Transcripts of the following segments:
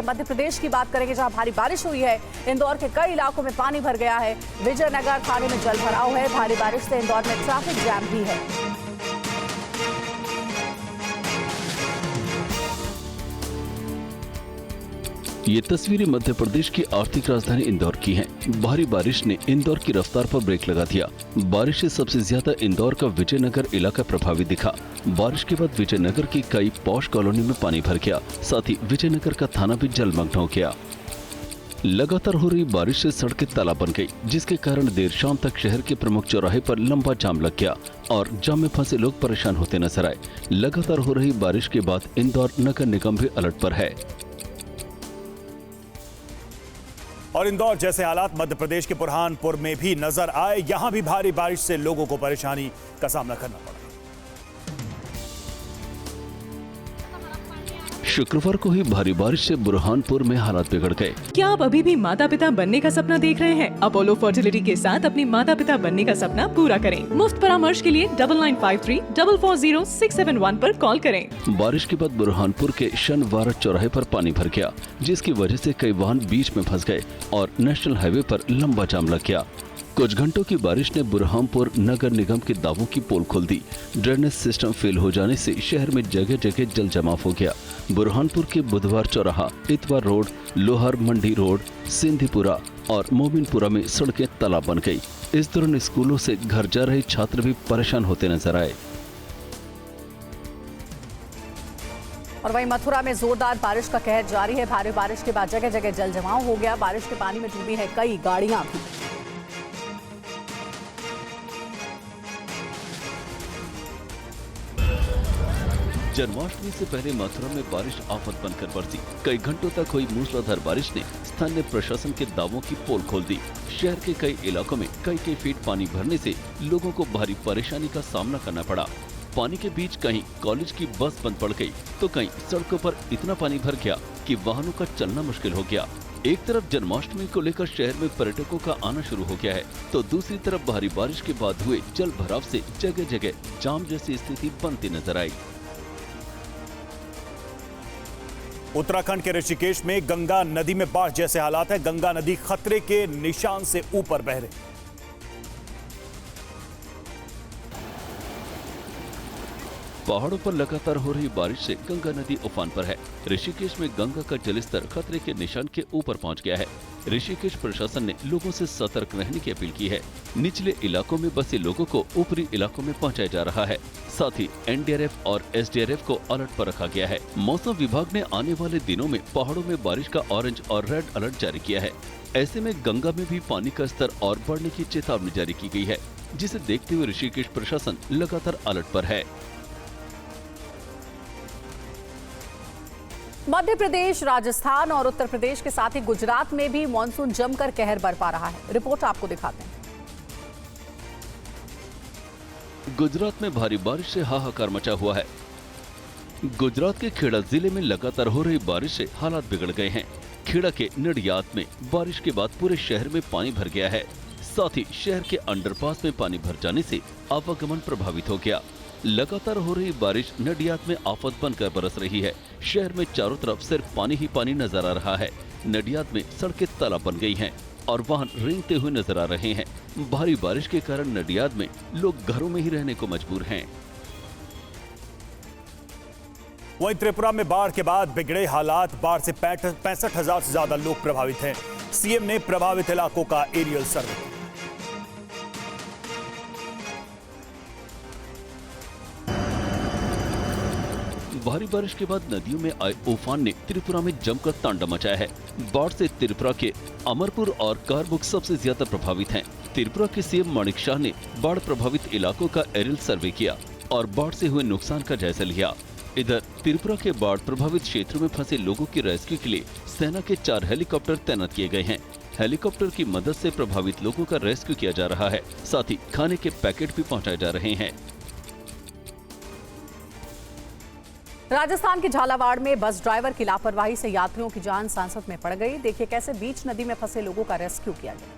मध्य प्रदेश की बात करेंगे, जहां भारी बारिश हुई है। इंदौर के कई इलाकों में पानी भर गया है। विजयनगर थाने में जल भराव है। भारी बारिश से इंदौर में ट्रैफिक जैम भी है। ये तस्वीरें मध्य प्रदेश की आर्थिक राजधानी इंदौर की हैं। भारी बारिश ने इंदौर की रफ्तार पर ब्रेक लगा दिया। बारिश से सबसे ज्यादा इंदौर का विजयनगर इलाका प्रभावित दिखा। बारिश के बाद विजयनगर की कई पॉश कॉलोनी में पानी भर गया। साथ ही विजयनगर का थाना भी जलमग्न हो गया। लगातार हो रही बारिश से सड़कें तालाब बन गई, जिसके कारण देर शाम तक शहर के प्रमुख चौराहे पर लंबा जाम लग गया और जाम में फंसे लोग परेशान होते नजर आए। लगातार हो रही बारिश के बाद इंदौर नगर निगम भी अलर्ट पर है। और इंदौर जैसे हालात मध्य प्रदेश के बुरहानपुर में भी नजर आए। यहां भी भारी बारिश से लोगों को परेशानी का सामना करना पड़ा। शुक्रवार को ही भारी बारिश से बुरहानपुर में हालात बिगड़ गए। क्या आप अभी भी माता पिता बनने का सपना देख रहे हैं? अपोलो फर्टिलिटी के साथ अपने माता पिता बनने का सपना पूरा करें। मुफ्त परामर्श के लिए 9953440671 पर कॉल करें। बारिश के बाद बुरहानपुर के शनवारा चौराहे पर पानी भर गया, जिसकी वजह से कई वाहन बीच में फंस गए और नेशनल हाईवे पर लंबा जाम लग गया। कुछ घंटों की बारिश ने बुरहानपुर नगर निगम के दावों की पोल खोल दी। ड्रेनेज सिस्टम फेल हो जाने से शहर में जगह जगह जल जमाव हो गया। बुरहानपुर के बुधवार चौराहा, इतवार रोड, लोहर मंडी रोड, सिंधीपुरा और मोमिनपुरा में सड़कें तालाब बन गई। इस दौरान स्कूलों से घर जा रहे छात्र भी परेशान होते नजर आए। और वहीं मथुरा में जोरदार बारिश का कहर जारी है। भारी बारिश के बाद जगह जगह जल जमाव हो गया। बारिश के पानी में डूबी है कई गाड़ियां भी। जन्माष्टमी से पहले मथुरा में बारिश आफत बनकर बरसी। कई घंटों तक हुई मूसलाधार बारिश ने स्थानीय प्रशासन के दावों की पोल खोल दी। शहर के कई इलाकों में कई फीट पानी भरने से लोगों को भारी परेशानी का सामना करना पड़ा। पानी के बीच कहीं कॉलेज की बस बंद पड़ गई, तो कहीं सड़कों पर इतना पानी भर गया कि वाहनों का चलना मुश्किल हो गया। एक तरफ जन्माष्टमी को लेकर शहर में पर्यटकों का आना शुरू हो गया है, तो दूसरी तरफ भारी बारिश के बाद हुए जल भराव से जगह जगह जाम जैसी स्थिति बनती नजर आई। उत्तराखंड के ऋषिकेश में गंगा नदी में बाढ़ जैसे हालात है। गंगा नदी खतरे के निशान से ऊपर बह रही। पहाड़ों पर लगातार हो रही बारिश से गंगा नदी उफान पर है। ऋषिकेश में गंगा का जलस्तर खतरे के निशान के ऊपर पहुंच गया है। ऋषिकेश प्रशासन ने लोगों से सतर्क रहने की अपील की है। निचले इलाकों में बसे लोगों को ऊपरी इलाकों में पहुंचाया जा रहा है। साथ ही एनडीआरएफ और एसडीआरएफ को अलर्ट पर रखा गया है। मौसम विभाग ने आने वाले दिनों में पहाड़ों में बारिश का ऑरेंज और रेड अलर्ट जारी किया है। ऐसे में गंगा में भी पानी का स्तर और बढ़ने की चेतावनी जारी की गई है, जिसे देखते हुए ऋषिकेश प्रशासन लगातार अलर्ट पर है। मध्य प्रदेश, राजस्थान और उत्तर प्रदेश के साथ ही गुजरात में भी मानसून जमकर कहर बरपा रहा है। रिपोर्ट आपको दिखाते हैं। गुजरात में भारी बारिश से हाहाकार मचा हुआ है। गुजरात के खेड़ा जिले में लगातार हो रही बारिश से हालात बिगड़ गए हैं। खेड़ा के नडियाद में बारिश के बाद पूरे शहर में पानी भर गया है। साथ ही शहर के अंडरपास में पानी भर जाने से आवागमन प्रभावित हो गया। लगातार हो रही बारिश नडियाद में आफत बनकर बरस रही है। शहर में चारों तरफ सिर्फ पानी ही पानी नजर आ रहा है। नडियाद में सड़कें तालाब बन गई हैं और वाहन रेंगते हुए नजर आ रहे हैं। भारी बारिश के कारण नडियाद में लोग घरों में ही रहने को मजबूर हैं। वहीं त्रिपुरा में बाढ़ के बाद बिगड़े हालात। बाढ़ से 65,000 से ज्यादा लोग प्रभावित हैं। सीएम ने प्रभावित इलाकों का एरियल सर्वे किया। भारी बारिश के बाद नदियों में आए उफान ने त्रिपुरा में जमकर तांडव मचाया है। बाढ़ से त्रिपुरा के अमरपुर और कारबुक सबसे ज्यादा प्रभावित हैं। त्रिपुरा के सीएम माणिक शाह ने बाढ़ प्रभावित इलाकों का एरियल सर्वे किया और बाढ़ से हुए नुकसान का जायजा लिया। इधर त्रिपुरा के बाढ़ प्रभावित क्षेत्रों में फंसे लोगों की रेस्क्यू के लिए सेना के 4 हेलीकॉप्टर तैनात किए गए हैं। हेलीकॉप्टर की मदद से प्रभावित लोगों का रेस्क्यू किया जा रहा है। साथ ही खाने के पैकेट भी पहुँचाए जा रहे हैं। राजस्थान के झालावाड़ में बस ड्राइवर की लापरवाही से यात्रियों की जान सांसत में पड़ गई। देखिए कैसे बीच नदी में फंसे लोगों का रेस्क्यू किया गया।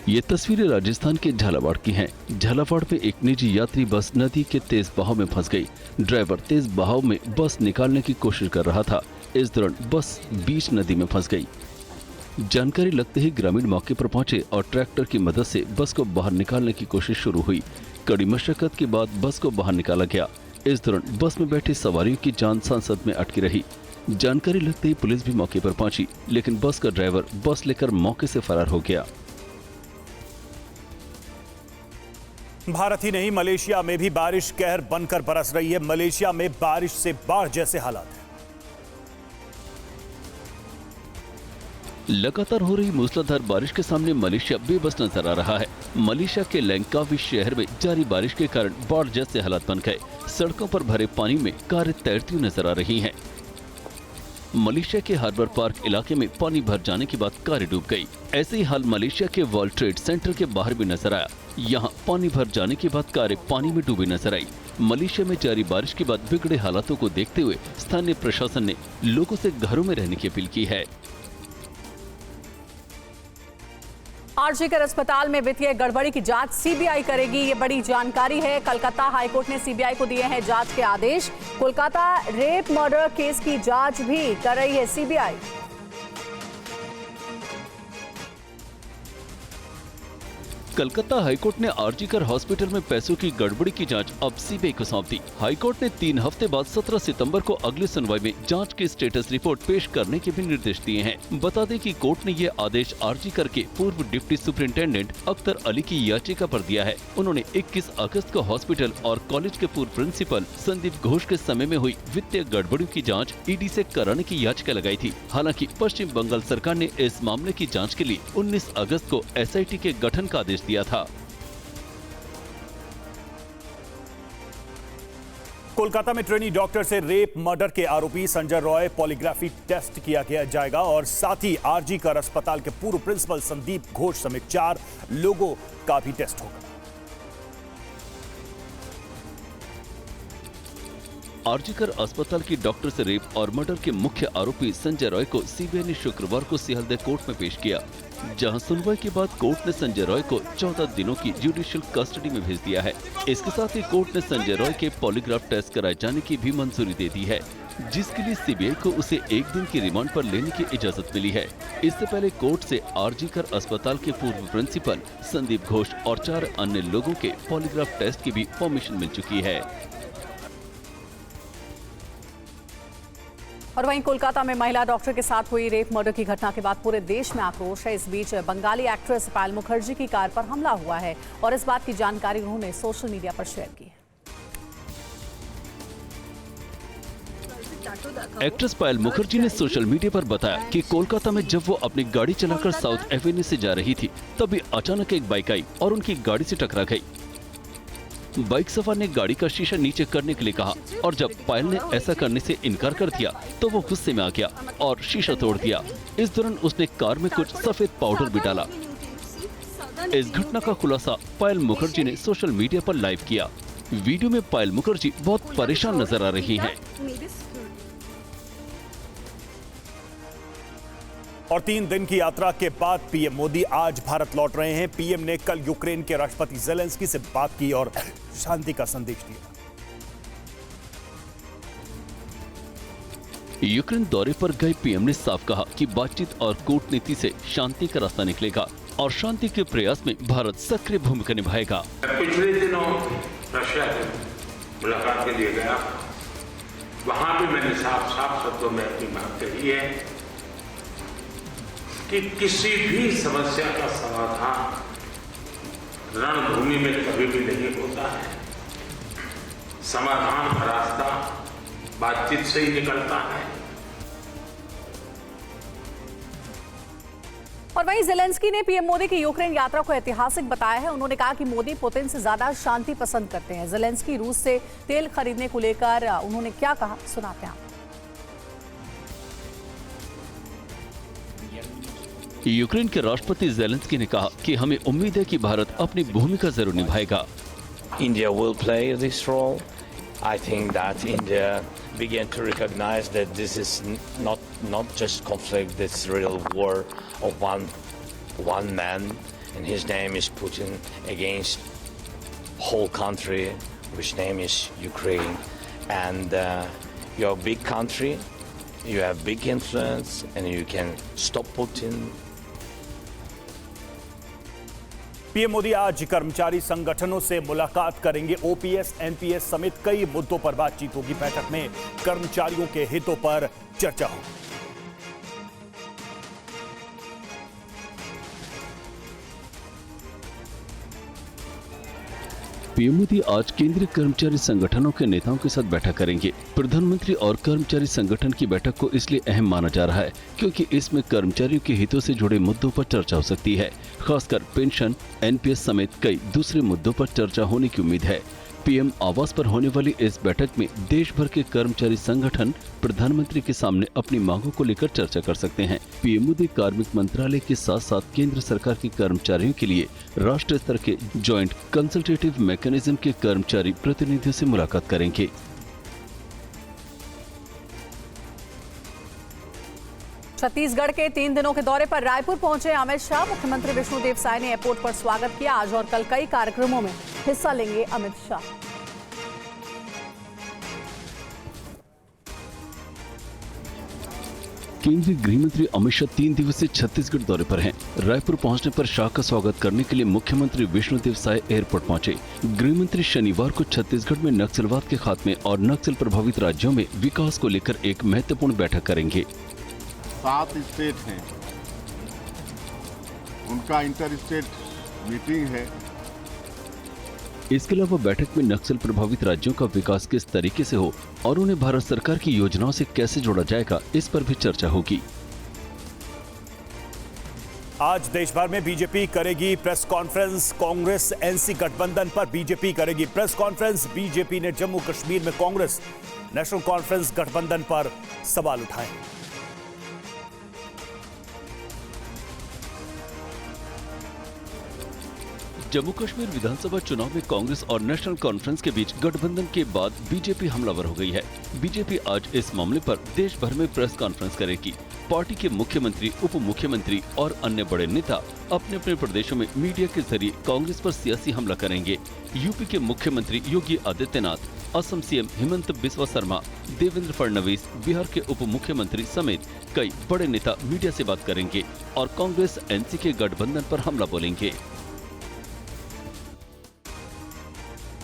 ये तस्वीरें राजस्थान के झालावाड़ की हैं। झालावाड़ में एक निजी यात्री बस नदी के तेज बहाव में फंस गई। ड्राइवर तेज बहाव में बस निकालने की कोशिश कर रहा था। इस दौरान बस बीच नदी में फंस गई। जानकारी लगते ही ग्रामीण मौके पर पहुंचे और ट्रैक्टर की मदद से बस को बाहर निकालने की कोशिश शुरू हुई। कड़ी मशक्कत के बाद बस को बाहर निकाला गया। इस दौरान बस में बैठे सवारियों की जान सांसद में अटकी रही। जानकारी लगते ही पुलिस भी मौके पर पहुंची, लेकिन बस का ड्राइवर बस लेकर मौके से फरार हो गया। भारत ही नहीं, मलेशिया में भी बारिश कहर बनकर बरस रही है। मलेशिया में बारिश से बाढ़ जैसे हालात हैं। लगातार हो रही मूसलाधार बारिश के सामने मलेशिया बेबस नजर आ रहा है। मलेशिया के लैंकावी शहर में जारी बारिश के कारण बाढ़ जैसे हालात बन गए। सड़कों पर भरे पानी में कारें तैरती नजर आ रही हैं। मलेशिया के हार्बर पार्क इलाके में पानी भर जाने के बाद कारें डूब गई। ऐसे ही हाल मलेशिया के वर्ल्ड ट्रेड सेंटर के बाहर भी नजर आया। यहाँ पानी भर जाने के बाद कारें पानी में डूबी नजर आई। मलेशिया में जारी बारिश के बाद बिगड़े हालातों को देखते हुए स्थानीय प्रशासन ने लोगों से घरों में रहने की अपील की है। आरजीकर अस्पताल में वित्तीय गड़बड़ी की जांच सीबीआई करेगी, ये बड़ी जानकारी है। कलकत्ता हाईकोर्ट ने सीबीआई को दिए हैं जांच के आदेश। कोलकाता रेप मर्डर केस की जांच भी कर रही है सीबीआई। कलकत्ता हाईकोर्ट ने आरजीकर हॉस्पिटल में पैसों की गड़बड़ी की जांच अब सीबीआई को सौंप दी। हाईकोर्ट ने 3 हफ्ते बाद 17 सितंबर को अगली सुनवाई में जांच की स्टेटस रिपोर्ट पेश करने के भी निर्देश दिए हैं। बता दें कि कोर्ट ने ये आदेश आरजीकर के पूर्व डिप्टी सुपरिंटेंडेंट अख्तर अली की याचिका पर दिया है। उन्होंने 21 अगस्त को हॉस्पिटल और कॉलेज के पूर्व प्रिंसिपल संदीप घोष के समय में हुई वित्तीय गड़बड़ी की जाँच ईडी से कराने की याचिका लगाई थी। हालांकि पश्चिम बंगाल सरकार ने इस मामले की जाँच के लिए 19 अगस्त को SIT के गठन का आदेश दिया था। कोलकाता में ट्रेनी डॉक्टर से रेप मर्डर के आरोपी संजय रॉय पॉलीग्राफी टेस्ट किया जाएगा और साथ ही आरजीकर अस्पताल के पूर्व प्रिंसिपल संदीप घोष समेत 4 लोगों का भी टेस्ट होगा। आरजीकर अस्पताल की डॉक्टर से रेप और मर्डर के मुख्य आरोपी संजय रॉय को सीबीआई ने शुक्रवार को सियालदह कोर्ट में पेश किया, जहां सुनवाई के बाद कोर्ट ने संजय रॉय को 14 दिनों की जुडिशियल कस्टडी में भेज दिया है। इसके साथ ही कोर्ट ने संजय रॉय के पॉलीग्राफ टेस्ट कराए जाने की भी मंजूरी दे दी है, जिसके लिए सीबीआई को उसे 1 दिन की रिमांड पर लेने की इजाजत मिली है। इससे पहले कोर्ट से आरजीकर अस्पताल के पूर्व प्रिंसिपल संदीप घोष और 4 अन्य लोगों के पॉलीग्राफ टेस्ट की भी परमिशन मिल चुकी है। और वहीं कोलकाता में महिला डॉक्टर के साथ हुई रेप मर्डर की घटना के बाद पूरे देश में आक्रोश है। इस बीच बंगाली एक्ट्रेस पायल मुखर्जी की कार पर हमला हुआ है और इस बात की जानकारी उन्होंने सोशल मीडिया पर शेयर की है। एक्ट्रेस पायल मुखर्जी ने सोशल मीडिया पर बताया कि कोलकाता में जब वो अपनी गाड़ी चलाकर साउथ एवेन्यू से जा रही थी, तभी अचानक एक बाइक आई और उनकी गाड़ी से टकरा गई। बाइक सवार ने गाड़ी का शीशा नीचे करने के लिए कहा और जब पायल ने ऐसा करने से इनकार कर दिया तो वो गुस्से में आ गया और शीशा तोड़ दिया। इस दौरान उसने कार में कुछ सफेद पाउडर भी डाला। इस घटना का खुलासा पायल मुखर्जी ने सोशल मीडिया पर लाइव किया। वीडियो में पायल मुखर्जी बहुत परेशान नजर आ रही हैं। और 3 दिन की यात्रा के बाद पीएम मोदी आज भारत लौट रहे हैं। पीएम ने कल यूक्रेन के राष्ट्रपति ज़ेलेंस्की से बात की और शांति का संदेश दिया। यूक्रेन दौरे पर गए पीएम ने साफ कहा कि बातचीत और कूटनीति से शांति का रास्ता निकलेगा और शांति के प्रयास में भारत सक्रिय भूमिका निभाएगा। पिछले दिनों रशिया की मुलाकात के लिए गया, वहां भी मैंने साफ शब्दों में अपनी बात कही है कि किसी भी समस्या का समाधान रणभूमि में कभी भी नहीं होता है। समाधान का रास्ता बातचीत से ही निकलता है। और वहीं ज़ेलेंस्की ने पीएम मोदी की यूक्रेन यात्रा को ऐतिहासिक बताया है। उन्होंने कहा कि मोदी पुतिन से ज्यादा शांति पसंद करते हैं। ज़ेलेंस्की रूस से तेल खरीदने को लेकर उन्होंने क्या कहा, सुनाते हैं। यूक्रेन के राष्ट्रपति ज़ेलेंस्की ने कहा कि हमें उम्मीद है कि भारत अपनी भूमिका जरूर निभाएगा। India will play this role. I think that India began to recognize that this is not just conflict, this real war of one man, and his name is Putin, against whole country, which name is Ukraine. And you're a big country, you have big influence, and you can stop Putin. PM Modi आज कर्मचारी संगठनों से मुलाकात करेंगे। OPS, NPS समेत कई मुद्दों पर बातचीत होगी। बैठक में कर्मचारियों के हितों पर चर्चा होगी। पीएम मोदी आज केंद्रीय कर्मचारी संगठनों के नेताओं के साथ बैठक करेंगे। प्रधानमंत्री और कर्मचारी संगठन की बैठक को इसलिए अहम माना जा रहा है क्योंकि इसमें कर्मचारियों के हितों से जुड़े मुद्दों पर चर्चा हो सकती है। खासकर पेंशन, एनपीएस समेत कई दूसरे मुद्दों पर चर्चा होने की उम्मीद है। पीएम आवास पर होने वाली इस बैठक में देश भर के कर्मचारी संगठन प्रधानमंत्री के सामने अपनी मांगों को लेकर चर्चा कर सकते हैं। पीएम मोदी कार्मिक मंत्रालय के साथ साथ केंद्र सरकार के कर्मचारियों के लिए राष्ट्रीय स्तर के जॉइंट कंसल्टेटिव मैकेनिज्म के कर्मचारी प्रतिनिधियों से मुलाकात करेंगे। छत्तीसगढ़ के 3 दिनों के दौरे पर रायपुर पहुंचे अमित शाह। मुख्यमंत्री विष्णुदेव साय ने एयरपोर्ट पर स्वागत किया। आज और कल कई कार्यक्रमों में हिस्सा लेंगे अमित शाह। केंद्रीय गृह मंत्री अमित शाह 3 दिवसीय छत्तीसगढ़ दौरे पर हैं। रायपुर पहुंचने पर शाह का स्वागत करने के लिए मुख्यमंत्री विष्णुदेव साय एयरपोर्ट पहुंचे। गृह मंत्री शनिवार को छत्तीसगढ़ में नक्सलवाद के खात्मे और नक्सल प्रभावित राज्यों में विकास को लेकर एक महत्वपूर्ण बैठक करेंगे। 7 स्टेट हैं, उनका इंटर स्टेट मीटिंग है। इसके अलावा बैठक में नक्सल प्रभावित राज्यों का विकास किस तरीके से हो और उन्हें भारत सरकार की योजनाओं से कैसे जोड़ा जाएगा, इस पर भी चर्चा होगी। आज देश भर में बीजेपी करेगी प्रेस कॉन्फ्रेंस। कांग्रेस एनसी गठबंधन पर बीजेपी करेगी प्रेस कॉन्फ्रेंस। बीजेपी ने जम्मू कश्मीर में कांग्रेस नेशनल कॉन्फ्रेंस गठबंधन पर सवाल उठाए। जम्मू कश्मीर विधानसभा चुनाव में कांग्रेस और नेशनल कॉन्फ्रेंस के बीच गठबंधन के बाद बीजेपी हमलावर हो गई है। बीजेपी आज इस मामले पर देश भर में प्रेस कॉन्फ्रेंस करेगी। पार्टी के मुख्यमंत्री, उप मुख्यमंत्री और अन्य बड़े नेता अपने अपने प्रदेशों में मीडिया के जरिए कांग्रेस पर सियासी हमला करेंगे। यूपी के मुख्यमंत्री योगी आदित्यनाथ, असम सीएम हिमंत बिस्वा शर्मा, देवेंद्र फडणवीस, बिहार के उप मुख्यमंत्री समेत कई बड़े नेता मीडिया से बात करेंगे और कांग्रेस एनसी के गठबंधन पर हमला बोलेंगे।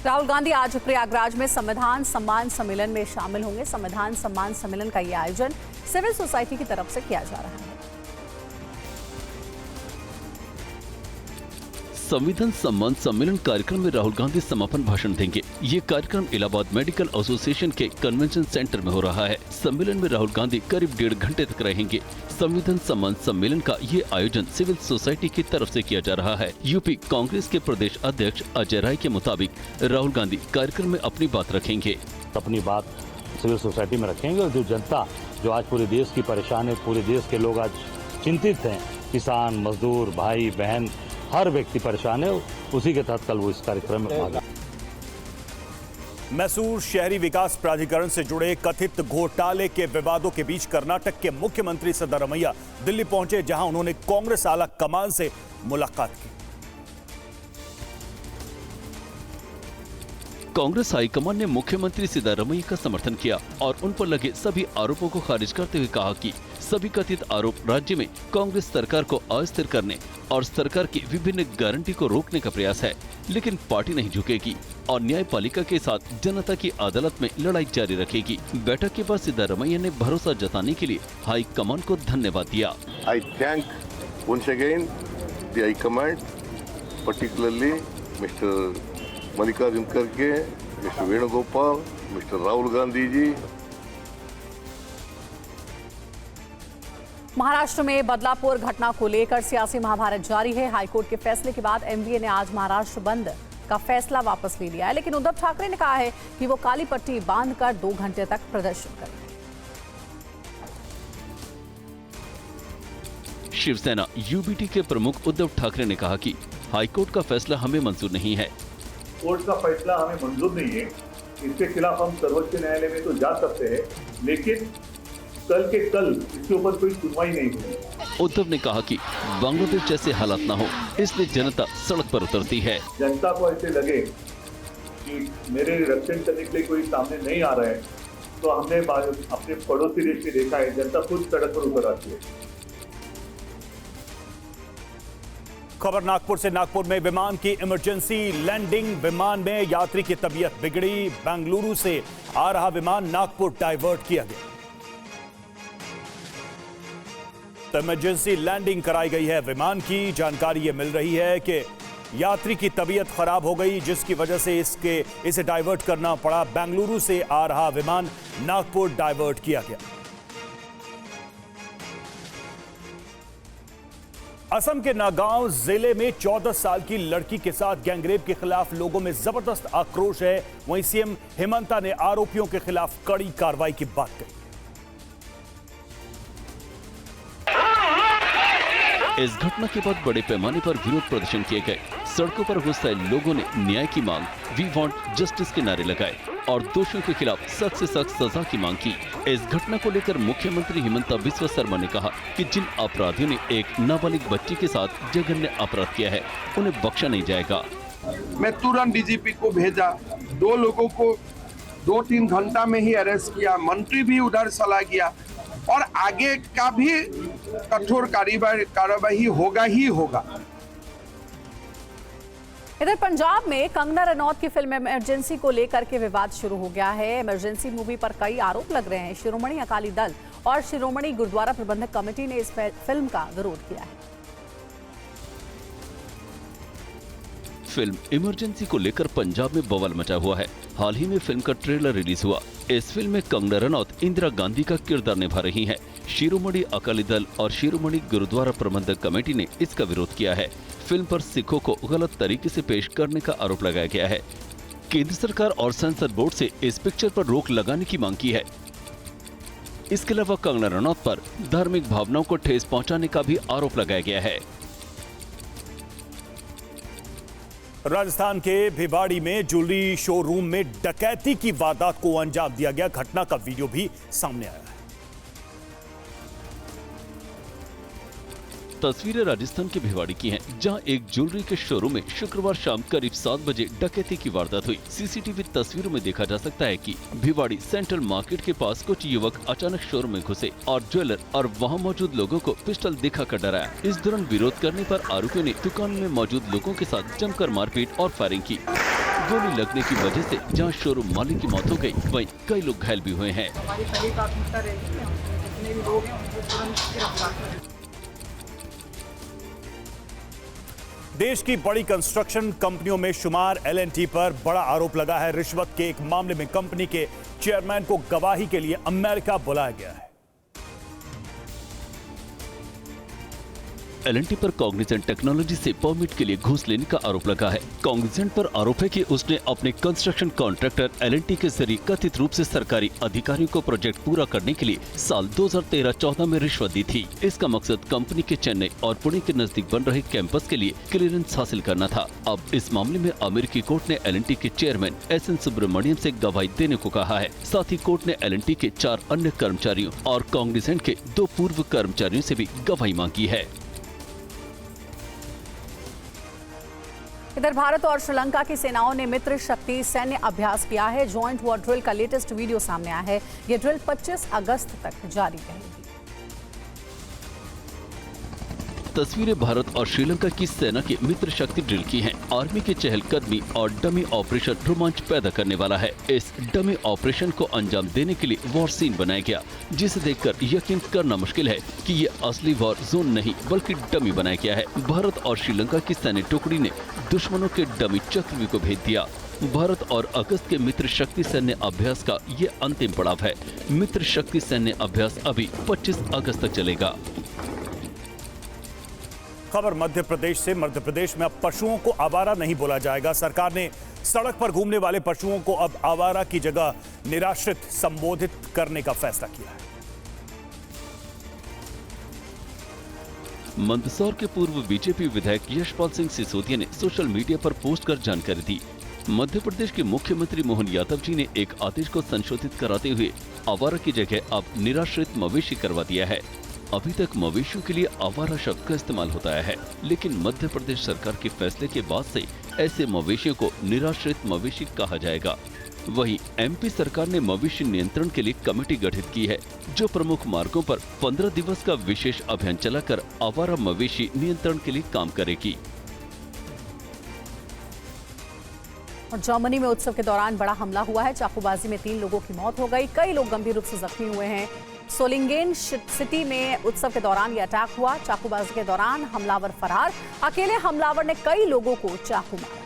राहुल गांधी आज प्रयागराज में संविधान सम्मान सम्मेलन में शामिल होंगे। संविधान सम्मान सम्मेलन का यह आयोजन सिविल सोसाइटी की तरफ से किया जा रहा है। संविधान सम्मान सम्मेलन कार्यक्रम में राहुल गांधी समापन भाषण देंगे। ये कार्यक्रम इलाहाबाद मेडिकल एसोसिएशन के कन्वेंशन सेंटर में हो रहा है। सम्मेलन में राहुल गांधी करीब 1.5 घंटे तक रहेंगे। संविधान सम्मान सम्मेलन का ये आयोजन सिविल सोसाइटी की तरफ से किया जा रहा है। यूपी कांग्रेस के प्रदेश अध्यक्ष अजय राय के मुताबिक राहुल गांधी कार्यक्रम में अपनी बात रखेंगे। अपनी बात सिविल सोसाइटी में रखेंगे और जो जनता जो आज पूरे देश की परेशान है, पूरे देश के लोग आज चिंतित हैं, किसान, मजदूर, भाई बहन, हर व्यक्ति परेशान है, उसी के तहत कल वो इस कार्यक्रम में भाग। मैसूर शहरी विकास प्राधिकरण से जुड़े कथित घोटाले के विवादों के बीच कर्नाटक के मुख्यमंत्री सिद्धारमैया दिल्ली पहुंचे, जहां उन्होंने कांग्रेस आला कमान से मुलाकात की। कांग्रेस हाईकमान ने मुख्यमंत्री सिद्धारमैया का समर्थन किया और उन पर लगे सभी आरोपों को खारिज करते हुए कहा कि सभी कथित आरोप राज्य में कांग्रेस सरकार को अस्थिर करने और सरकार की विभिन्न गारंटी को रोकने का प्रयास है, लेकिन पार्टी नहीं झुकेगी और न्यायपालिका के साथ जनता की अदालत में लड़ाई जारी रखेगी। बैठक के बाद सिद्धारमैया ने भरोसा जताने के लिए हाईकमान को धन्यवाद दिया। I thank once again the high command, particularly mister Mallikarjun खड़गे, मिस्टर वेणुगोपाल, मिस्टर राहुल गांधी जी। महाराष्ट्र में बदलापुर घटना को लेकर सियासी महाभारत जारी है। हाईकोर्ट के फैसले के बाद एमवीए ने आज महाराष्ट्र बंद का फैसला वापस ले लिया है, लेकिन उद्धव ठाकरे ने कहा है कि वो काली पट्टी बांधकर 2 घंटे तक प्रदर्शन करेंगे। शिवसेना यूबीटी के प्रमुख उद्धव ठाकरे ने कहा कि हाईकोर्ट का फैसला हमें मंजूर नहीं है। कोर्ट का फैसला हमें मंजूर नहीं है, इसके खिलाफ हम सर्वोच्च न्यायालय में तो जा सकते हैं, लेकिन कल के कल इसके ऊपर कोई सुनवाई नहीं हुई। उद्धव ने कहा कि बांग्लादेश जैसे हालात न हो, इसलिए जनता सड़क पर उतरती है। जनता को ऐसे लगे कि मेरे रक्षण करने के लिए कोई सामने नहीं आ रहा है, तो हमने अपने पड़ोसी देश में देखा है, जनता खुद सड़क पर उतर आती है। खबर नागपुर से। नागपुर में विमान की इमरजेंसी लैंडिंग, विमान में यात्री की तबीयत बिगड़ी। बेंगलुरु से आ रहा विमान नागपुर डाइवर्ट किया गया, तो इमरजेंसी लैंडिंग कराई गई है विमान की। जानकारी ये मिल रही है कि यात्री की तबीयत खराब हो गई, जिसकी वजह से इसे डाइवर्ट करना पड़ा। बेंगलुरु से आ रहा विमान नागपुर डाइवर्ट किया गया। असम के नागांव जिले में 14 साल की लड़की के साथ गैंगरेप के खिलाफ लोगों में जबरदस्त आक्रोश है। वहीं सीएम हेमंता ने आरोपियों के खिलाफ कड़ी कार्रवाई की बात कही। इस घटना के बाद बड़े पैमाने पर विरोध प्रदर्शन किए गए। सड़कों पर गुस्साए लोगों ने न्याय की मांग, वी वांट जस्टिस के नारे लगाए और दोषियों के खिलाफ सख्त से सख्त सजा की मांग की। इस घटना को लेकर मुख्यमंत्री हिमंता बिस्वा शर्मा ने कहा कि जिन अपराधियों ने एक नाबालिग बच्ची के साथ जघन्य अपराध किया है, उन्हें बख्शा नहीं जाएगा। मैं तुरंत डीजीपी को भेजा, 2 लोगों को 2-3 घंटा में ही अरेस्ट किया। मंत्री भी उधर चला गया और आगे का भी कठोर कार्रवाई होगा ही होगा। इधर पंजाब में कंगना रनौत की फिल्म इमरजेंसी को लेकर के विवाद शुरू हो गया है। इमरजेंसी मूवी पर कई आरोप लग रहे हैं। शिरोमणि अकाली दल और शिरोमणि गुरुद्वारा प्रबंधक कमेटी ने इस फिल्म का विरोध किया है। फिल्म इमरजेंसी को लेकर पंजाब में बवाल मचा हुआ है। हाल ही में फिल्म का ट्रेलर रिलीज हुआ। इस फिल्म में कंगना रनौत इंदिरा गांधी का किरदार निभा रही हैं। शिरोमणि अकाली दल और शिरोमणि गुरुद्वारा प्रबंधक कमेटी ने इसका विरोध किया है। फिल्म पर सिखों को गलत तरीके से पेश करने का आरोप लगाया गया है। केंद्र सरकार और सेंसर बोर्ड से इस पिक्चर पर रोक लगाने की मांग की है। इसके अलावा कंगना रनौत पर धार्मिक भावनाओं को ठेस पहुंचाने का भी आरोप लगाया गया है। राजस्थान के भिवाड़ी में ज्वेलरी शोरूम में डकैती की वारदात को अंजाम दिया गया। घटना का वीडियो भी सामने आया है। तस्वीरें राजस्थान के भिवाड़ी की हैं, जहां एक ज्वेलरी के शोरूम में शुक्रवार शाम करीब 7 बजे डकैती की वारदात हुई। सीसीटीवी तस्वीरों में देखा जा सकता है कि भिवाड़ी सेंट्रल मार्केट के पास कुछ युवक अचानक शोरूम में घुसे और ज्वेलर और वहां मौजूद लोगों को पिस्टल दिखाकर डराया। इस दौरान विरोध करने पर आरोपियों ने दुकान में मौजूद लोगों के साथ जमकर मारपीट और फायरिंग की। गोली लगने की वजह से जहां शोरूम मालिक की मौत हो गई, वहीं कई लोग घायल भी हुए हैं। देश की बड़ी कंस्ट्रक्शन कंपनियों में शुमार L&T पर बड़ा आरोप लगा है। रिश्वत के एक मामले में कंपनी के चेयरमैन को गवाही के लिए अमेरिका बुलाया गया है। L&T पर कॉग्निजेंट टेक्नोलॉजी से परमिट के लिए घूस लेने का आरोप लगा है। कॉग्निजेंट पर आरोप है कि उसने अपने कंस्ट्रक्शन कॉन्ट्रैक्टर L&T के जरिए कथित रूप से सरकारी अधिकारियों को प्रोजेक्ट पूरा करने के लिए साल 2013-14 में रिश्वत दी थी। इसका मकसद कंपनी के चेन्नई और पुणे के नजदीक बन रहे कैंपस के लिए क्लियरेंस हासिल करना था। अब इस मामले में अमेरिकी कोर्ट ने L&T के चेयरमैन SN सुब्रमण्यम से गवाही देने को कहा है। साथ ही कोर्ट ने L&T के 4 अन्य कर्मचारियों और कॉग्निजेंट के 2 पूर्व कर्मचारियों से भी गवाही मांगी है। इधर भारत और श्रीलंका की सेनाओं ने मित्र शक्ति सैन्य अभ्यास किया है। जॉइंट वॉर ड्रिल का लेटेस्ट वीडियो सामने आया है। ये ड्रिल 25 अगस्त तक जारी रहेगी। तस्वीरें भारत और श्रीलंका की सेना के मित्र शक्ति ड्रिल की हैं। आर्मी के चहलकदमी और डमी ऑपरेशन रोमांच पैदा करने वाला है। इस डमी ऑपरेशन को अंजाम देने के लिए वॉर सीन बनाया गया, जिसे देखकर यकीन करना मुश्किल है कि ये असली वॉर जोन नहीं बल्कि डमी बनाया गया है। भारत और श्रीलंका की सैन्य टुकड़ी ने दुश्मनों के डमी चक्रव्यूह को भेज दिया। भारत और अगस्त के मित्र शक्ति सैन्य अभ्यास का ये अंतिम पड़ाव है। मित्र शक्ति सैन्य अभ्यास अभी 25 अगस्त तक चलेगा। खबर मध्य प्रदेश से। मध्य प्रदेश में अब पशुओं को आवारा नहीं बोला जाएगा। सरकार ने सड़क पर घूमने वाले पशुओं को अब आवारा की जगह निराश्रित संबोधित करने का फैसला किया है। मंदसौर के पूर्व बीजेपी विधायक यशपाल सिंह सिसोदिया ने सोशल मीडिया पर पोस्ट कर जानकारी दी। मध्य प्रदेश के मुख्यमंत्री मोहन यादव जी ने एक आदेश को संशोधित कराते हुए आवारा की जगह अब निराश्रित मवेशी करवा दिया है। अभी तक मवेशियों के लिए आवारा शब्द का इस्तेमाल होता है, लेकिन मध्य प्रदेश सरकार के फैसले के बाद से ऐसे मवेशियों को निराश्रित मवेशी कहा जाएगा। वहीं एमपी सरकार ने मवेशी नियंत्रण के लिए कमेटी गठित की है, जो प्रमुख मार्गों पर 15 दिवस का विशेष अभियान चलाकर आवारा मवेशी नियंत्रण के लिए काम करेगी। और जर्मनी में उत्सव के दौरान बड़ा हमला हुआ है। चाकूबाजी में 3 लोगों की मौत हो गई, कई लोग गंभीर रूप से जख्मी हुए हैं। सोलिंगेन सिटी में उत्सव के दौरान यह अटैक हुआ। चाकूबाजी के दौरान हमलावर फरार, अकेले हमलावर ने कई लोगों को चाकू मारा।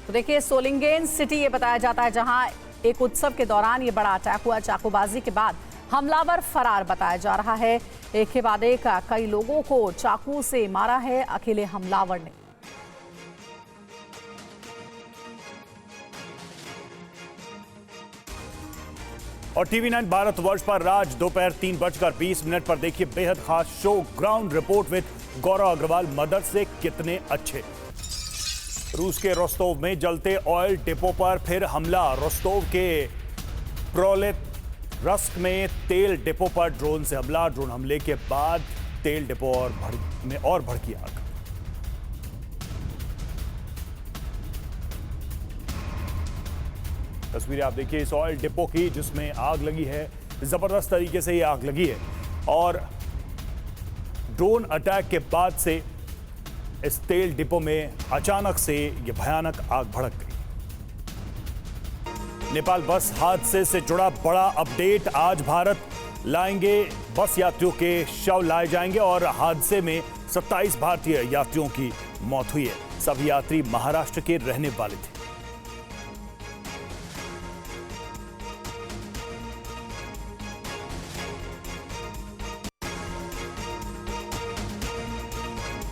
तो देखिए, सोलिंगेन सिटी ये बताया जाता है जहां एक उत्सव के दौरान ये बड़ा अटैक हुआ। चाकूबाजी के बाद हमलावर फरार बताया जा रहा है। एक के बाद एक कई लोगों को चाकू से मारा है अकेले हमलावर ने। और टीवी 9 भारतवर्ष पर राज दोपहर 3:20 पर देखिए बेहद खास शो ग्राउंड रिपोर्ट विद गौरव अग्रवाल। मदद से कितने अच्छे। रूस के रोस्तोव में जलते ऑयल डिपो पर फिर हमला। रोस्तोव के प्रोलेतरस्क में तेल डिपो पर ड्रोन से हमला। ड्रोन हमले के बाद तेल डिपो में और भड़की आग। तस्वीरें आप देखिए इस ऑयल डिपो की, जिसमें आग लगी है। जबरदस्त तरीके से ये आग लगी है और ड्रोन अटैक के बाद से इस तेल डिपो में अचानक से ये भयानक आग भड़क गई। नेपाल बस हादसे से जुड़ा बड़ा अपडेट। आज भारत लाएंगे बस यात्रियों के शव लाए जाएंगे और हादसे में 27 भारतीय यात्रियों की मौत हुई है। सभी यात्री महाराष्ट्र के रहने वाले थे।